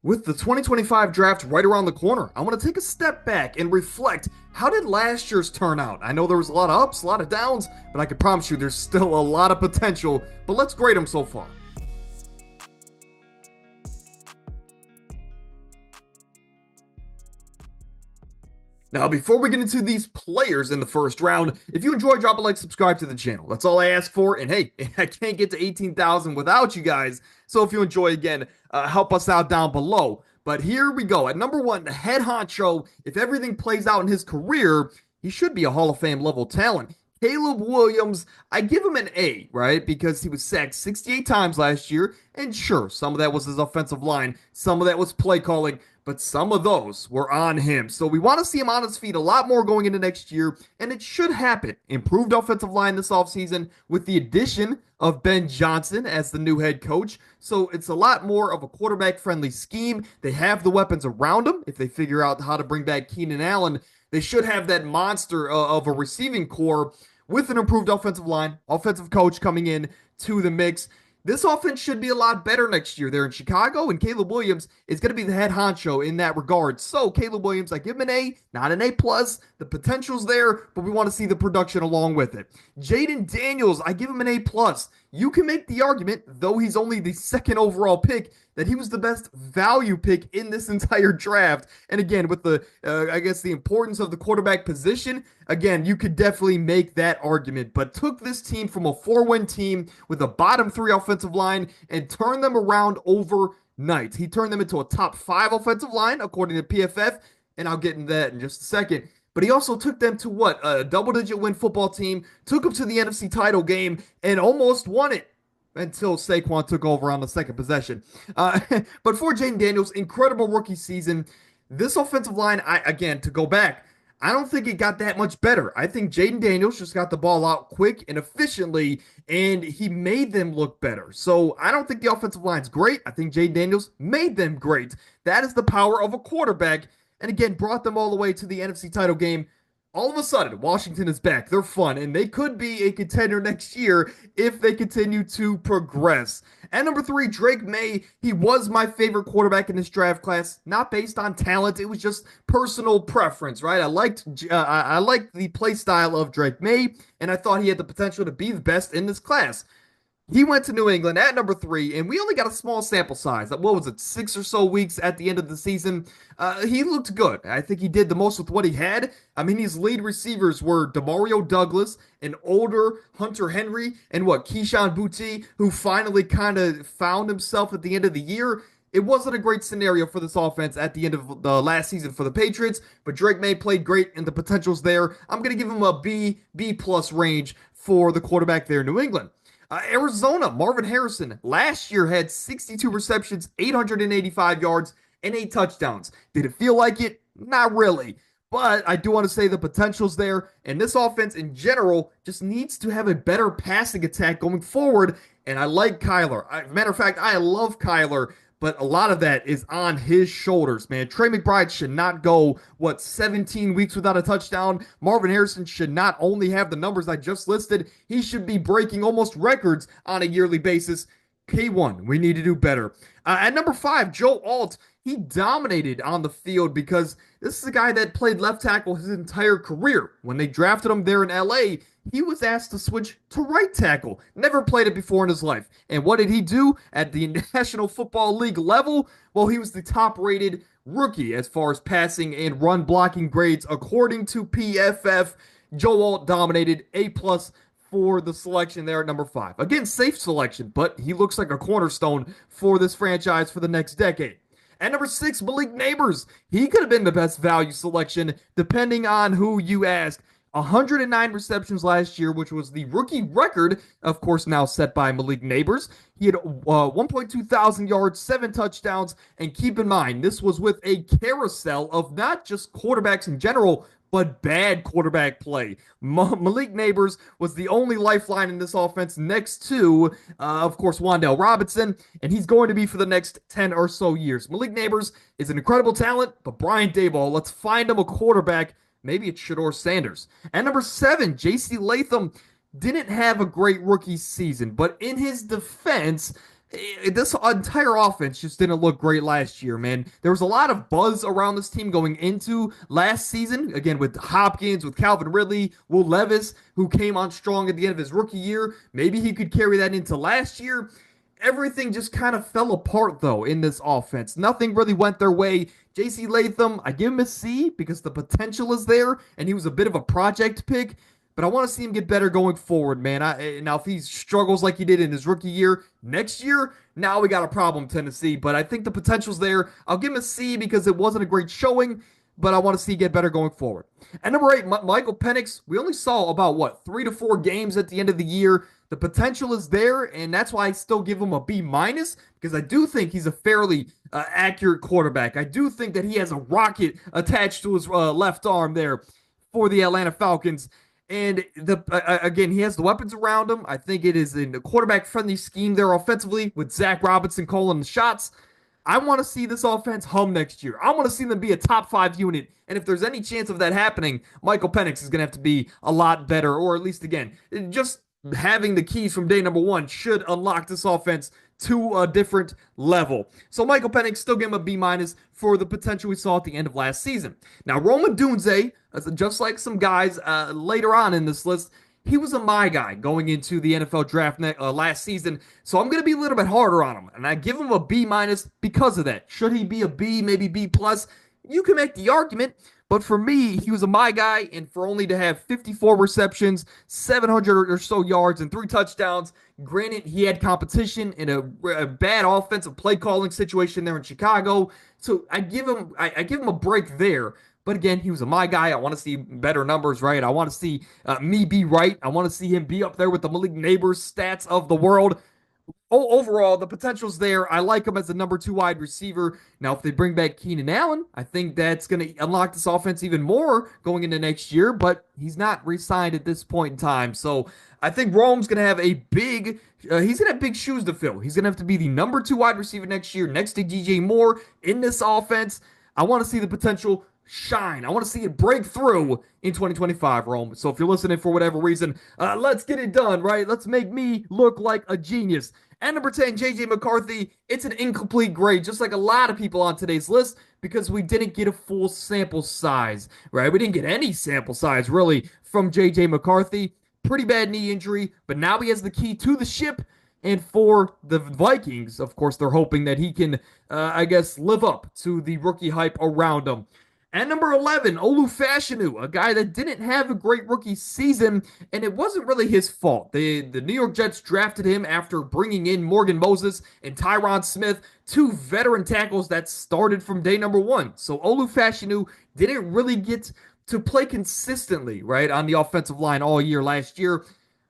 With the 2025 draft right around the corner, I want to take a step back and reflect. How did last year's turn out? I know there was a lot of ups, a lot of downs, but I can promise you there's still a lot of potential. But let's grade them so far. Now, before we get into these players in the first round, if you enjoy, drop a like, subscribe to the channel. That's all I ask for. And hey, I can't get to 18,000 without you guys. So if you enjoy, again, help us out down below. But here we go. At number one, the head honcho. If everything plays out in his career, he should be a Hall of Fame level talent. Caleb Williams, I give him an A, right? Because he was sacked 68 times last year. And sure, some of that was his offensive line, some of that was play calling, but some of those were on him. So we want to see him on his feet a lot more going into next year, and it should happen. Improved offensive line this offseason with the addition of Ben Johnson as the new head coach. So it's a lot more of a quarterback-friendly scheme. They have the weapons around him. If they figure out how to bring back Keenan Allen, they should have that monster of a receiving core with an improved offensive line, offensive coach coming in to the mix. This offense should be a lot better next year there in Chicago, and Caleb Williams is going to be the head honcho in that regard. So Caleb Williams, I give him an A, not an A+. The potential's there, but we want to see the production along with it. Jayden Daniels, I give him an A+. You can make the argument, though he's only the second overall pick, that he was the best value pick in this entire draft. And again, with the, I guess, the importance of the quarterback position, again, you could definitely make that argument. But took this team from a 4-win team with a bottom 3 offensive line and turned them around overnight. He turned them into a top 5 offensive line, according to PFF, and I'll get into that in just a second. But he also took them to what? A double-digit win football team, took them to the NFC title game, and almost won it until Saquon took over on the second possession. But for Jayden Daniels, incredible rookie season. This offensive line, again, to go back, I don't think it got that much better. I think Jayden Daniels just got the ball out quick and efficiently, and he made them look better. So I don't think the offensive line's great. I think Jayden Daniels made them great. That is the power of a quarterback. And again, brought them all the way to the NFC title game. All of a sudden, Washington is back. They're fun, and they could be a contender next year if they continue to progress. At number 3, Drake Maye. He was my favorite quarterback in this draft class, not based on talent. It was just personal preference, right? I liked the play style of Drake Maye, and I thought he had the potential to be the best in this class. He went to New England at number 3, and we only got a small sample size. What was it, 6 or so weeks at the end of the season? He looked good. I think he did the most with what he had. I mean, his lead receivers were Demario Douglas, an older Hunter Henry, and Keyshawn Boutte, who finally kind of found himself at the end of the year. It wasn't a great scenario for this offense at the end of the last season for the Patriots, but Drake Maye played great, and the potential's there. I'm going to give him a B+ range for the quarterback there in New England. Arizona, Marvin Harrison, last year had 62 receptions, 885 yards, and 8 touchdowns. Did it feel like it? Not really. But I do want to say the potential's there, and this offense in general just needs to have a better passing attack going forward, and I like Kyler. Matter of fact, I love Kyler, but a lot of that is on his shoulders, man. Trey McBride should not go, 17 weeks without a touchdown. Marvin Harrison should not only have the numbers I just listed, he should be breaking almost records on a yearly basis. K1, we need to do better. At number 5, Joe Alt. He dominated on the field because this is a guy that played left tackle his entire career. When they drafted him there in LA, he was asked to switch to right tackle. Never played it before in his life. And what did he do at the National Football League level? Well, he was the top-rated rookie as far as passing and run blocking grades. According to PFF, Joe Alt dominated. A+ for the selection there at number 5. Again, safe selection, but he looks like a cornerstone for this franchise for the next decade. At number 6, Malik Nabers. He could have been the best value selection, depending on who you ask. 109 receptions last year, which was the rookie record, of course, now set by Malik Nabers. He had 1.2 thousand yards, 7 touchdowns, and keep in mind, this was with a carousel of not just quarterbacks in general, but bad quarterback play. Malik Nabers was the only lifeline in this offense next to, of course, Wan'Dale Robinson, and he's going to be for the next 10 or so years. Malik Nabers is an incredible talent, but Brian Daboll, let's find him a quarterback. Maybe it's Shedeur Sanders. At number 7, J.C. Latham didn't have a great rookie season, but in his defense, This entire offense just didn't look great last year, man. There was a lot of buzz around this team going into last season. Again, with Hopkins, with Calvin Ridley, Will Levis, who came on strong at the end of his rookie year. Maybe he could carry that into last year. Everything just kind of fell apart, though, in this offense. Nothing really went their way. JC Latham, I give him a C because the potential is there, and he was a bit of a project pick. But I want to see him get better going forward, man. Now, if he struggles like he did in his rookie year next year, now we got a problem, Tennessee. But I think the potential's there. I'll give him a C because it wasn't a great showing, but I want to see get better going forward. And number 8, Michael Penix. We only saw about, what, 3 to 4 games at the end of the year. The potential is there, and that's why I still give him a B minus because I do think he's a fairly accurate quarterback. I do think that he has a rocket attached to his left arm there for the Atlanta Falcons. And again, he has the weapons around him. I think it is in a quarterback-friendly scheme there offensively with Zach Robinson calling the shots. I want to see this offense hum next year. I want to see them be a top 5 unit. And if there's any chance of that happening, Michael Penix is going to have to be a lot better, or at least, again, just having the keys from day number 1 should unlock this offense to a different level. So Michael Penix, still give him a B minus for the potential we saw at the end of last season. Now, Rome Odunze, just like some guys later on in this list, he was a my guy going into the NFL draft last season. So I'm going to be a little bit harder on him. And I give him a B minus because of that. Should he be a B, maybe B plus? You can make the argument. But for me, he was a my guy, and for only to have 54 receptions, 700 or so yards, and 3 touchdowns. Granted, he had competition in a bad offensive play calling situation there in Chicago, so I give him a break there. But again, he was a my guy. I want to see better numbers, right? I want to see me be right. I want to see him be up there with the Malik Neighbors stats of the world. Overall, the potential's there. I like him as the number 2 wide receiver. Now, if they bring back Keenan Allen, I think that's going to unlock this offense even more going into next year, but he's not re-signed at this point in time. So I think Rome's going to have he's going to have big shoes to fill. He's going to have to be the number 2 wide receiver next year next to DJ Moore in this offense. I want to see the potential shine. I want to see it break through in 2025, Rome. So if you're listening for whatever reason, let's get it done, right? Let's make me look like a genius. And number 10, J.J. McCarthy, it's an incomplete grade, just like a lot of people on today's list, because we didn't get a full sample size, right? We didn't get any sample size, really, from J.J. McCarthy. Pretty bad knee injury, but now he has the key to the ship. And for the Vikings, of course, they're hoping that he can, live up to the rookie hype around him. And number 11, Olu Fashanu, a guy that didn't have a great rookie season, and it wasn't really his fault. The New York Jets drafted him after bringing in Morgan Moses and Tyron Smith, 2 veteran tackles that started from day number 1. So Olu Fashanu didn't really get to play consistently, right, on the offensive line all year last year.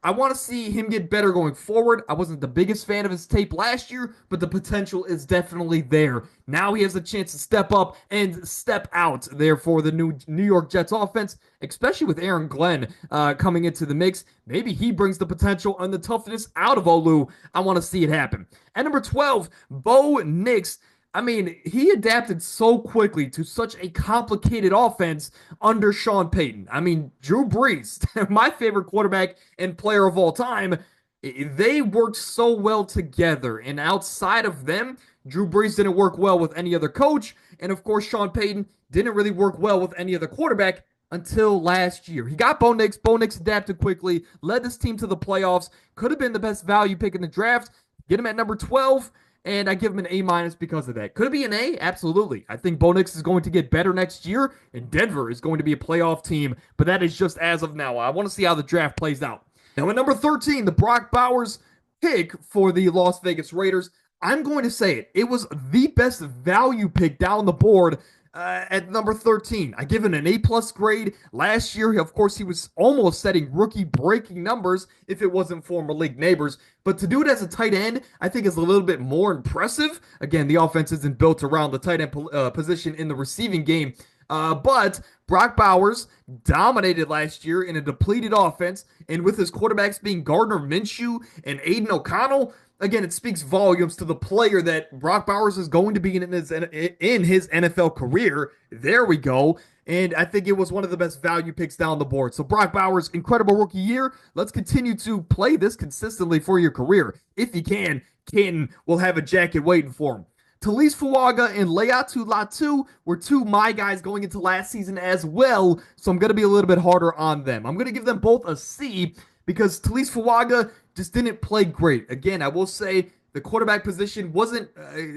I want to see him get better going forward. I wasn't the biggest fan of his tape last year, but the potential is definitely there. Now he has a chance to step up and step out there for the New York Jets offense, especially with Aaron Glenn coming into the mix. Maybe he brings the potential and the toughness out of Olu. I want to see it happen. And number 12, Bo Nix. I mean, he adapted so quickly to such a complicated offense under Sean Payton. I mean, Drew Brees, my favorite quarterback and player of all time, they worked so well together. And outside of them, Drew Brees didn't work well with any other coach. And of course, Sean Payton didn't really work well with any other quarterback until last year. He got Bo Nix. Bo Nix adapted quickly, led this team to the playoffs, could have been the best value pick in the draft. Get him at number 12. And I give him an A minus because of that. Could it be an A? Absolutely. I think Bo Nix is going to get better next year, and Denver is going to be a playoff team, but that is just as of now. I want to see how the draft plays out. Now, at number 13, the Brock Bowers pick for the Las Vegas Raiders. I'm going to say it. It was the best value pick down the board at number 13. I give it an A-plus grade. Last year, of course, he was almost setting rookie-breaking numbers if it wasn't for Malik Neighbors. But to do it as a tight end, I think is a little bit more impressive. Again, the offense isn't built around the tight end position in the receiving game. But Brock Bowers dominated last year in a depleted offense. And with his quarterbacks being Gardner Minshew and Aiden O'Connell, again, it speaks volumes to the player that Brock Bowers is going to be in his NFL career. There we go. And I think it was one of the best value picks down the board. So Brock Bowers, incredible rookie year. Let's continue to play this consistently for your career. If you can, Canton will have a jacket waiting for him. Talise Fuaga and Laiatu Latu were two my guys going into last season as well, so I'm going to be a little bit harder on them. I'm going to give them both a C because Talise Fuaga just didn't play great. Again, I will say the quarterback position wasn't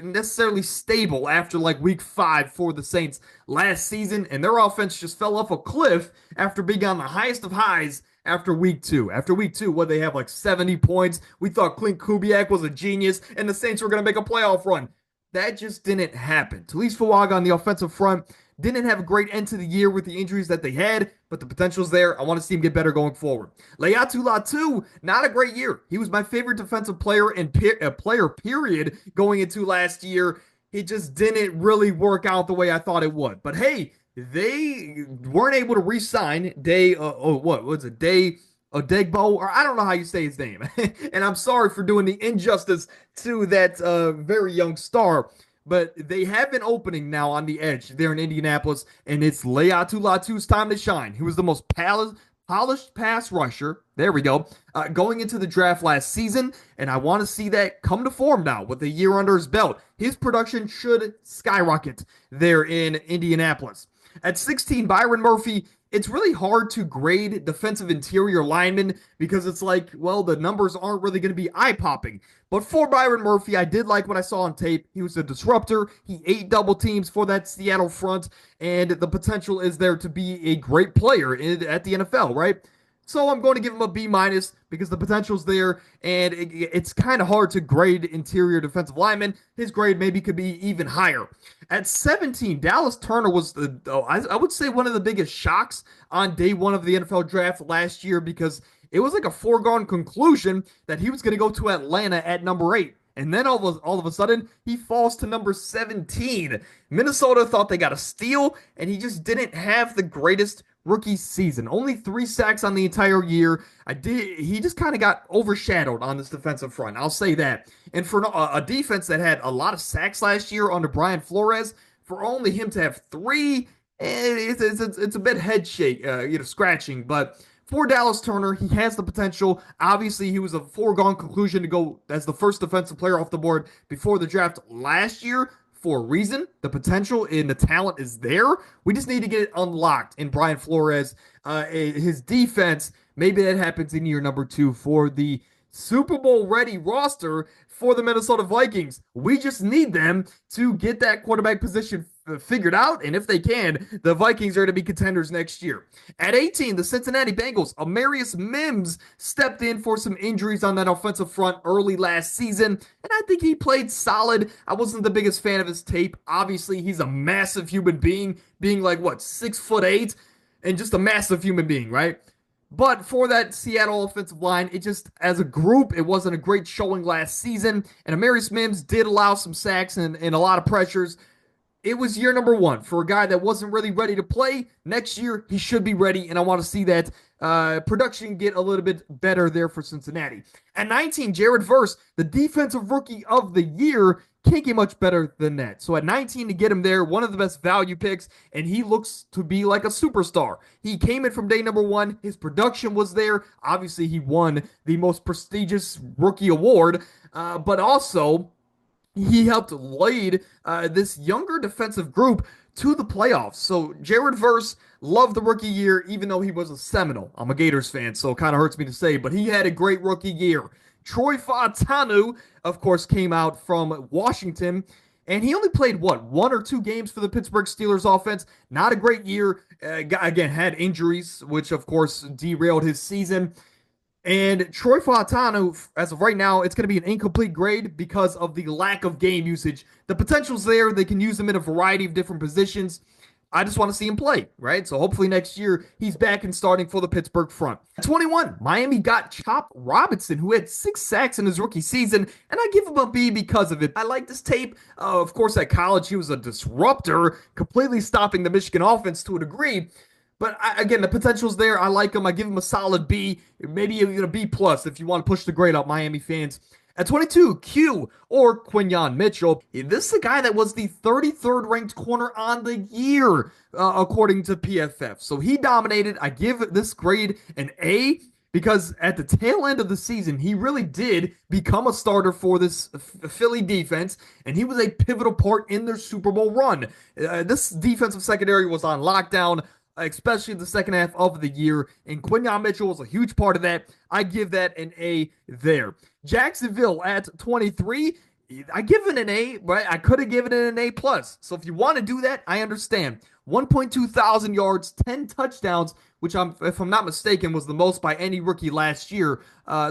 necessarily stable after like week 5 for the Saints last season, and their offense just fell off a cliff after being on the highest of highs after week 2. After week 2, what they have like 70 points. We thought Clint Kubiak was a genius, and the Saints were going to make a playoff run. That just didn't happen. Talise Fuaga on the offensive front didn't have a great end to the year with the injuries that they had, but the potential's there. I want to see him get better going forward. Laiatu Latu, not a great year. He was my favorite defensive player and player period going into last year. It just didn't really work out the way I thought it would. But hey, they weren't able to re-sign Odegbo, or I don't know how you say his name. And I'm sorry for doing the injustice to that very young star. But they have an opening now on the edge there in Indianapolis, and it's Laiatu Latu's time to shine. He was the most polished pass rusher. There we go. Going into the draft last season, and I want to see that come to form now with a year under his belt. His production should skyrocket there in Indianapolis. At 16, Byron Murphy. It's really hard to grade defensive interior linemen because it's like, well, the numbers aren't really going to be eye-popping. But for Byron Murphy, I did like what I saw on tape. He was a disruptor. He ate double teams for that Seattle front, and the potential is there to be a great player at the NFL, right? So I'm going to give him a B minus because the potential's there, and it's kind of hard to grade interior defensive linemen. His grade maybe could be even higher. At 17, Dallas Turner was I would say one of the biggest shocks on day 1 of the NFL draft last year because it was like a foregone conclusion that he was going to go to Atlanta at number 8. And then all of a sudden, he falls to number 17. Minnesota thought they got a steal, and he just didn't have the greatest rookie season. Only 3 sacks on the entire year. He just kind of got overshadowed on this defensive front. I'll say that. And for a defense that had a lot of sacks last year under Brian Flores, for only him to have 3, it's a bit head scratching. But for Dallas Turner, he has the potential. Obviously, he was a foregone conclusion to go as the first defensive player off the board before the draft last year for a reason. The potential and the talent is there. We just need to get it unlocked in Brian Flores. His defense, maybe that happens in year number 2 for the Super Bowl ready roster for the Minnesota Vikings. We just need them to get that quarterback position figured out, and if they can, the Vikings are to be contenders next year. At 18, the Cincinnati Bengals, Amarius Mims stepped in for some injuries on that offensive front early last season, and I think he played solid. I wasn't the biggest fan of his tape. Obviously, he's a massive human being like, 6'8", and just a massive human being, right? But for that Seattle offensive line, it just, as a group, it wasn't a great showing last season. And Amarius Mims did allow some sacks and a lot of pressures. It was year number 1 for a guy that wasn't really ready to play. Next year, he should be ready, and I want to see that production get a little bit better there for Cincinnati. At 19, Jared Verse, the defensive rookie of the year, can't get much better than that. So at 19 to get him there, one of the best value picks, and he looks to be like a superstar. He came in from day number 1. His production was there. Obviously, he won the most prestigious rookie award, but also he helped lead this younger defensive group to the playoffs. So Jared Verse loved the rookie year, even though he was a Seminole. I'm a Gators fan, so it kind of hurts me to say, but he had a great rookie year. Troy Fautanu, of course, came out from Washington, and he only played, 1 or 2 games for the Pittsburgh Steelers offense. Not a great year. Again, had injuries, which, of course, derailed his season. And Troy Fautanu, as of right now, it's going to be an incomplete grade because of the lack of game usage. The potential's there. They can use him in a variety of different positions. I just want to see him play, right? So hopefully next year he's back and starting for the Pittsburgh front. At 21, Miami got Chop Robinson, who had 6 sacks in his rookie season, and I give him a B because of it. I like this tape. Of course, at college, he was a disruptor, completely stopping the Michigan offense to a degree. But again, the potential's there. I like him. I give him a solid B, maybe even a B plus if you want to push the grade up, Miami fans. At 22, Q or Quinyon Mitchell. This is a guy that was the 33rd ranked corner on the year, according to PFF. So he dominated. I give this grade an A because at the tail end of the season, he really did become a starter for this Philly defense, and he was a pivotal part in their Super Bowl run. This defensive secondary was on lockdown, especially the second half of the year, and Quinyon Mitchell was a huge part of that. I give that an A there. Jacksonville at 23. I give it an A, but I could have given it an A plus. So if you want to do that, I understand. 1.2 thousand yards, 10 touchdowns, which if I'm not mistaken, was the most by any rookie last year.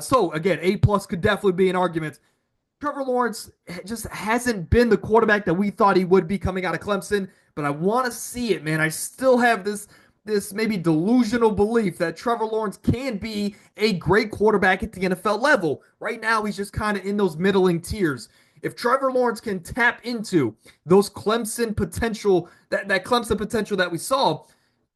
So again, A plus could definitely be an argument. Trevor Lawrence just hasn't been the quarterback that we thought he would be coming out of Clemson, but I want to see it, man. I still have this maybe delusional belief that Trevor Lawrence can be a great quarterback at the NFL level. Right now, he's just kind of in those middling tiers. If Trevor Lawrence can tap into those Clemson potential, that Clemson potential that we saw,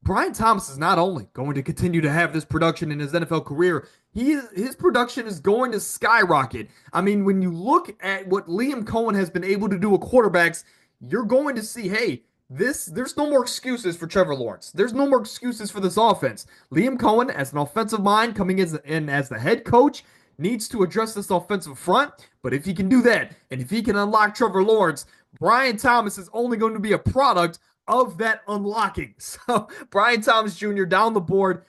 Brian Thomas is not only going to continue to have this production in his NFL career, his production is going to skyrocket. I mean, when you look at what Liam Cohen has been able to do with quarterbacks, you're going to see, hey, there's no more excuses for Trevor Lawrence. There's no more excuses for this offense. Liam Cohen, as an offensive mind coming in as the head coach, needs to address this offensive front. But if he can do that, and if he can unlock Trevor Lawrence, Brian Thomas is only going to be a product of that unlocking. So Brian Thomas Jr. down the board.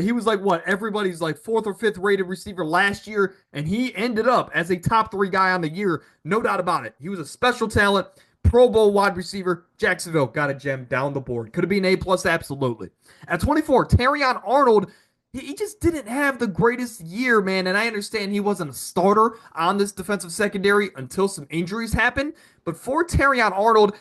He was like everybody's like fourth or fifth rated receiver last year, and he ended up as a top 3 guy on the year, no doubt about it. He was a special talent, Pro Bowl wide receiver. Jacksonville got a gem down the board. Could have been A plus, absolutely. At 24, Terrion Arnold. He just didn't have the greatest year, man. And I understand he wasn't a starter on this defensive secondary until some injuries happened. But for Terrion Arnold,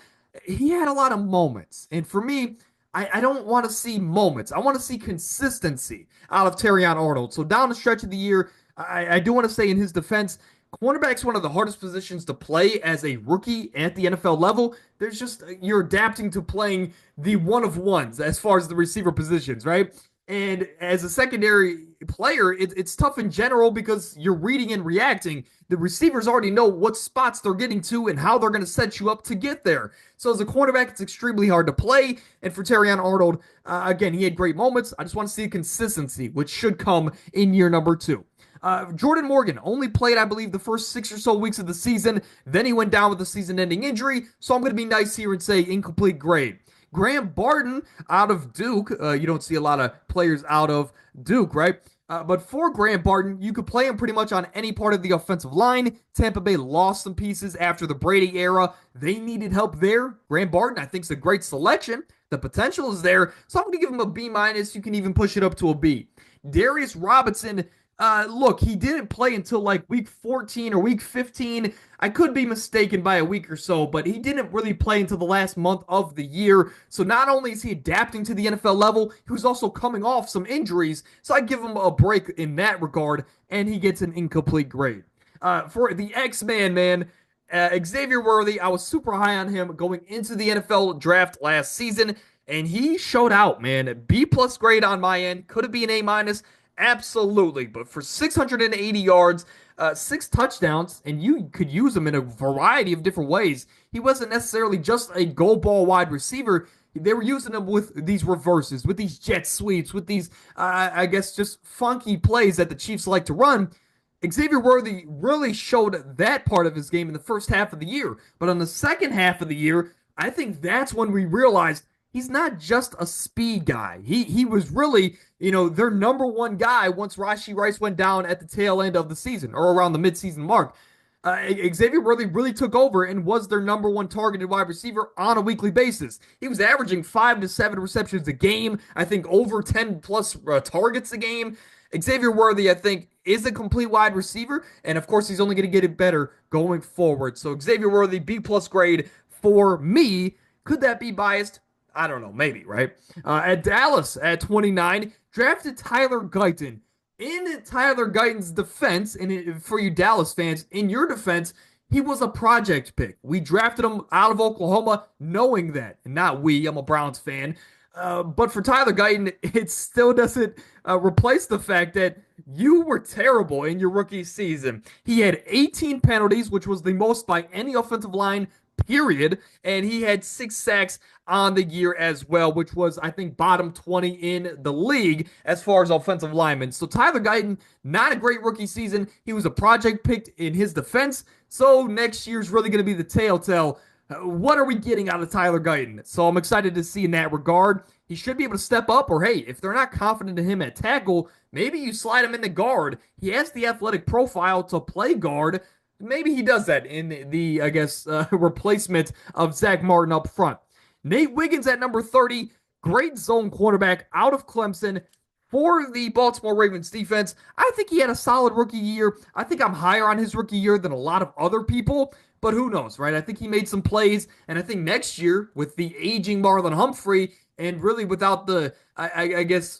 he had a lot of moments. And for me, I don't want to see moments. I want to see consistency out of Terrion Arnold. So down the stretch of the year, I do want to say in his defense, cornerback's one of the hardest positions to play as a rookie at the NFL level. There's just, you're adapting to playing the one of ones as far as the receiver positions, right? And as a secondary player, it's tough in general because you're reading and reacting. The receivers already know what spots they're getting to and how they're going to set you up to get there. So as a cornerback, it's extremely hard to play. And for Terrion Arnold, again, he had great moments. I just want to see consistency, which should come in year number 2. Jordan Morgan only played, I believe, the first 6 or so weeks of the season. Then he went down with a season-ending injury. So I'm going to be nice here and say incomplete grade. Graham Barton out of Duke. You don't see a lot of players out of Duke, right? But for Graham Barton, you could play him pretty much on any part of the offensive line. Tampa Bay lost some pieces after the Brady era. They needed help there. Graham Barton, I think, is a great selection. The potential is there. So I'm going to give him a B minus. You can even push it up to a B. Darius Robinson, look, he didn't play until like week 14 or week 15. I could be mistaken by a week or so, but he didn't really play until the last month of the year. So not only is he adapting to the NFL level, he was also coming off some injuries. So I give him a break in that regard, and he gets an incomplete grade. For the X-Man, man, Xavier Worthy, I was super high on him going into the NFL draft last season, and he showed out, man. B plus grade on my end. Could it be an A minus? Absolutely. But for 680 yards, 6 touchdowns, and you could use him in a variety of different ways. He wasn't necessarily just a goal ball wide receiver. They were using him with these reverses, with these jet sweeps, with these, I guess, just funky plays that the Chiefs like to run. Xavier Worthy really showed that part of his game in the first half of the year. But on the second half of the year, I think that's when we realized he's not just a speed guy. He was really, their number one guy once Rashee Rice went down at the tail end of the season or around the midseason mark. Xavier Worthy really took over and was their number one targeted wide receiver on a weekly basis. He was averaging 5 to 7 receptions a game. I think over 10 plus targets a game. Xavier Worthy, I think, is a complete wide receiver. And of course, he's only going to get it better going forward. So Xavier Worthy, B plus grade for me. Could that be biased? I don't know, maybe, right? At Dallas at 29, drafted Tyler Guyton. In Tyler Guyton's defense, and for you Dallas fans, in your defense, he was a project pick. We drafted him out of Oklahoma knowing that. And not we, I'm a Browns fan. But for Tyler Guyton, it still doesn't replace the fact that You were terrible in your rookie season. He had 18 penalties, which was the most by any offensive line, period. And he had 6 sacks on the year as well, which was, I think, bottom 20 in the league as far as offensive linemen. So Tyler Guyton, not a great rookie season. He was a project picked in his defense. So next year's really going to be the telltale. What are we getting out of Tyler Guyton? So I'm excited to see in that regard. He should be able to step up, or hey, if they're not confident in him at tackle, maybe you slide him in the guard. He has the athletic profile to play guard. Maybe he does that in the I guess, replacement of Zach Martin up front. Nate Wiggins at number 30, great zone cornerback out of Clemson for the Baltimore Ravens defense. I think he had a solid rookie year. I think I'm higher on his rookie year than a lot of other people, but who knows, right? I think he made some plays, and I think next year with the aging Marlon Humphrey and really without the, I guess,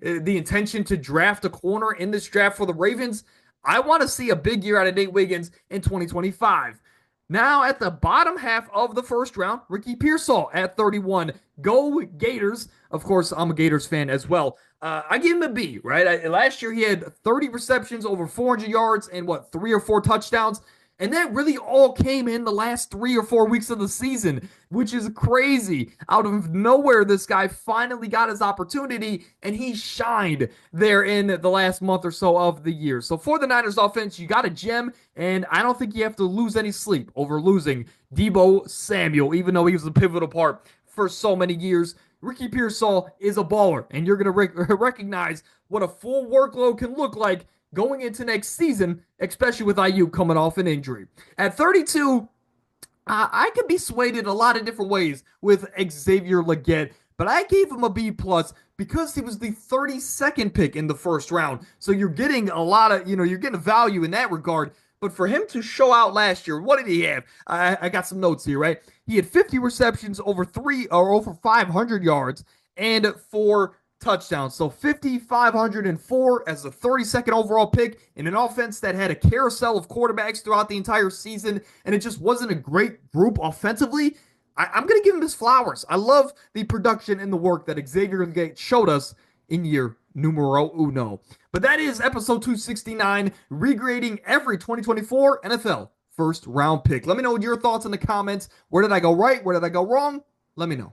the intention to draft a corner in this draft for the Ravens, I want to see a big year out of Nate Wiggins in 2025. Now at the bottom half of the first round, Ricky Pearsall at 31. Go Gators. Of course, I'm a Gators fan as well. I give him a B, right? Last year he had 30 receptions, over 400 yards, and 3 or 4 touchdowns. And that really all came in the last 3 or 4 weeks of the season, which is crazy. Out of nowhere, this guy finally got his opportunity, and he shined there in the last month or so of the year. So for the Niners offense, you got a gem, and I don't think you have to lose any sleep over losing Deebo Samuel, even though he was a pivotal part for so many years. Ricky Pearsall is a baller, and you're going to recognize what a full workload can look like going into next season, especially with Aiyuk coming off an injury. At 32, I could be swayed in a lot of different ways with Xavier Legette, but I gave him a B plus because he was the 32nd pick in the first round. So you're getting a lot of, you're getting value in that regard. But for him to show out last year, what did he have? I got some notes here, right? He had 50 receptions, over 500 yards, and 4 touchdowns. So 5,504 as the 32nd overall pick in an offense that had a carousel of quarterbacks throughout the entire season, and it just wasn't a great group offensively. I'm going to give him his flowers. I love the production and the work that Xavier Legette showed us in year numero uno. But that is episode 269, regrading every 2024 NFL first round pick. Let me know your thoughts in the comments. Where did I go right? Where did I go wrong? Let me know.